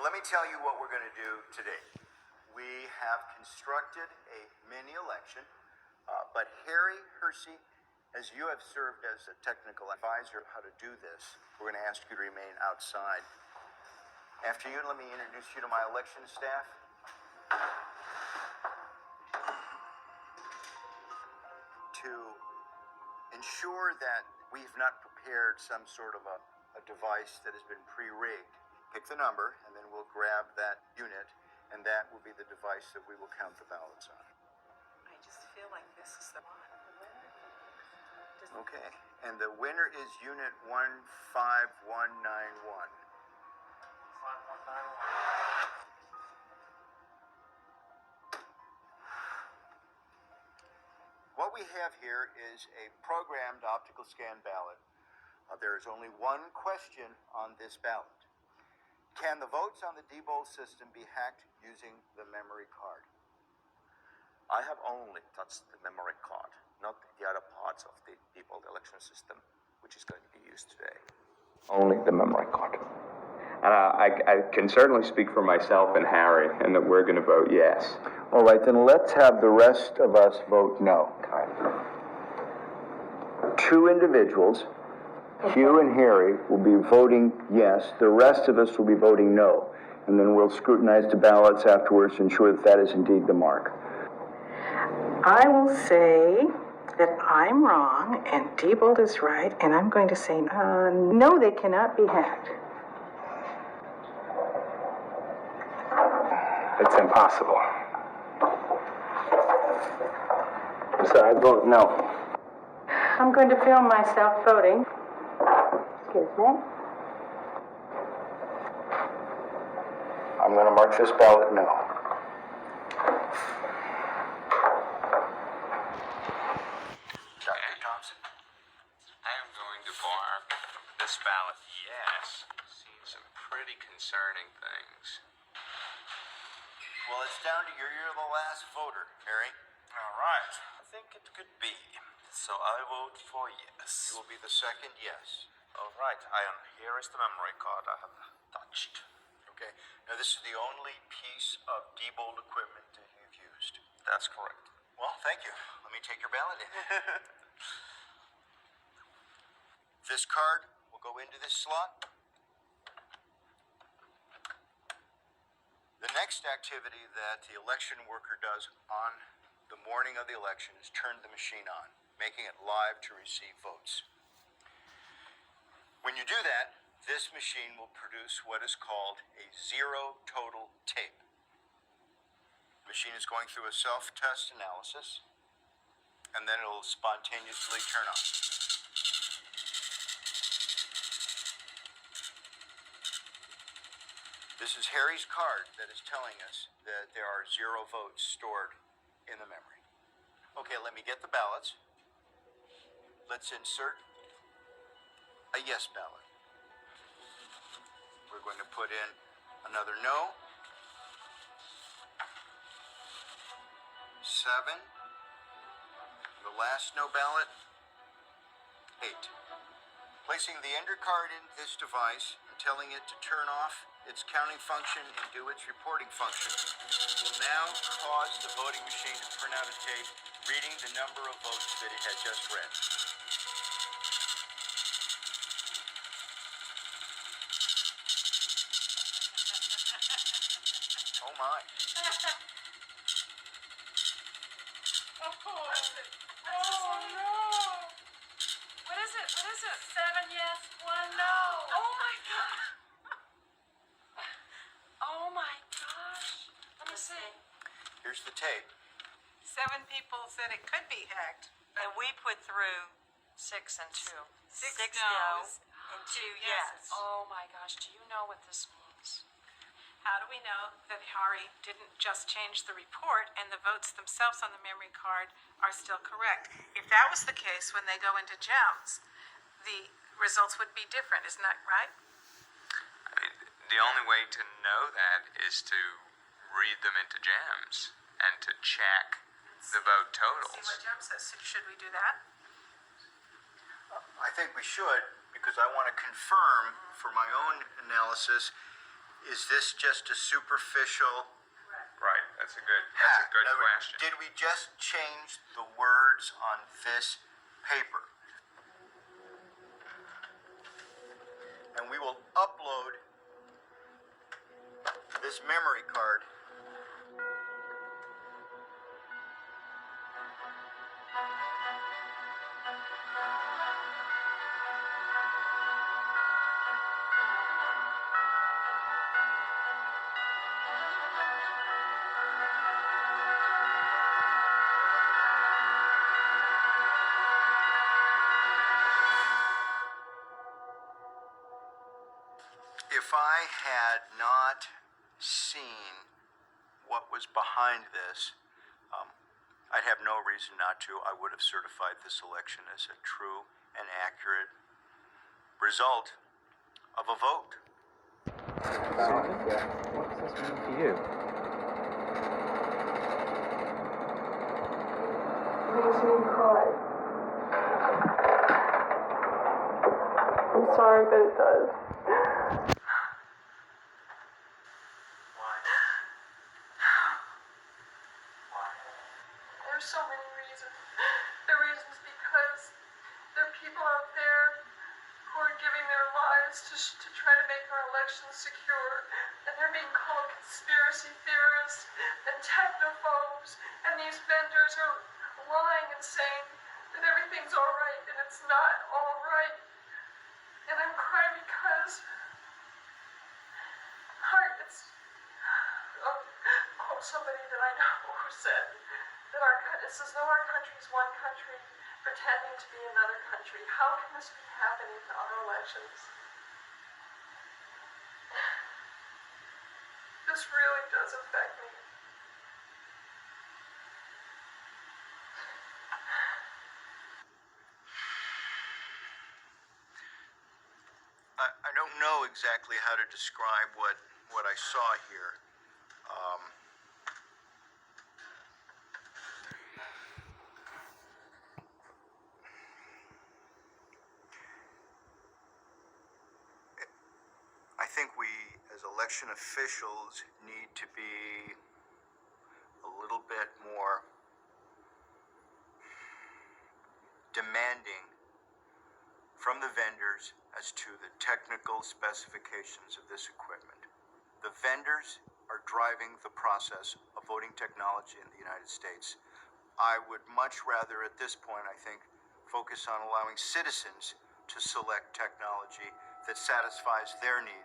Well, let me tell you what we're going to do today. We have constructed a mini election, but Harry Hersey, as you have served as a technical advisor how to do this, we're going to ask you to remain outside. After you, let me introduce you to my election staff. To ensure that we've not prepared some sort of a device that has been pre-rigged, pick the number, and then we'll grab that unit, and that will be the device that we will count the ballots on. I just feel like this is the one. Okay, and the winner is Unit 15191. 5191. What we have here is a programmed optical scan ballot. There is only one question on this ballot. Can the votes on the Diebold system be hacked using the memory card? I have only touched the memory card, not the other parts of the Diebold election system, which is going to be used today. Only the memory card. And I can certainly speak for myself and Harry, and that we're going to vote yes. All right, then let's have the rest of us vote no. Two individuals, Hugh and Harry, will be voting yes. The rest of us will be voting no. And then we'll scrutinize the ballots afterwards to ensure that that is indeed the mark. I will say that I'm wrong and Diebold is right, and I'm going to say no, they cannot be hacked. It's impossible. So I vote no. I'm going to film myself voting. Excuse me. I'm going to mark this ballot no. Dr. Thompson? I am going to mark this ballot yes. Seen some pretty concerning things. Well, it's down to you're the last voter, Harry. All right. I think it could be. So I vote for yes. You will be the second yes. All right. Here is the memory card I have touched. Okay. Now, this is the only piece of Diebold equipment that you've used. That's correct. Well, thank you. Let me take your ballot in. This card will go into this slot. The next activity that the election worker does on the morning of the election is turn the machine on, making it live to receive votes. When you do that, this machine will produce what is called a zero total tape. The machine is going through a self-test analysis, and then it will spontaneously turn on. This is Harry's card that is telling us that there are 0 votes stored in the memory. Okay, let me get the ballots. Let's insert a yes ballot. We're going to put in another no. 7. The last no ballot. 8. Placing the ender card in this device and telling it to turn off its counting function and do its reporting function will now cause the voting machine to print out a tape reading the number of votes that it had just read. Oh my. Oh no! What is it? 7 yes, 1 no. Oh my god! Oh my gosh! Let me see. Here's the tape. 7 people said it could be hacked. And we put through 6 and 2. 6 no's no's and 2 yes. Oh my gosh! Do you know what this means? How do we know that Harry didn't just change the report and the votes themselves on the memory card are still correct? If that was the case when they go into GEMS, the results would be different, isn't that right? I mean, the only way to know that is to read them into GEMS and to check the vote See what totals. GEMS says. Should we do that? I think we should, because I want to confirm for my own analysis Is this just a superficial? Right, that's a good In other words, question. did we just change the words on this paper? And we will upload this memory card if I had not seen what was behind this, I'd have no reason not to. I would have certified this election as a true and accurate result of a vote. What does this mean to you? Makes me cry. I'm sorry, but it does. There's so many reasons. The reasons because there are people out there who are giving their lives to try to make our elections secure, and they're being called conspiracy theorists and technophobes, and these vendors are lying and saying that everything's all right, and it's not all right. And I'm crying because quote somebody that I know who said that it's as though our country is one country pretending to be another country. How can this be happening to our elections? This really does affect me. I don't know exactly how to describe what I saw here. I think we, as election officials, need to be a little bit more demanding from the vendors as to the technical specifications of this equipment. The vendors are driving the process of voting technology in the United States. I would much rather, at this point, I think, focus on allowing citizens to select technology that satisfies their needs.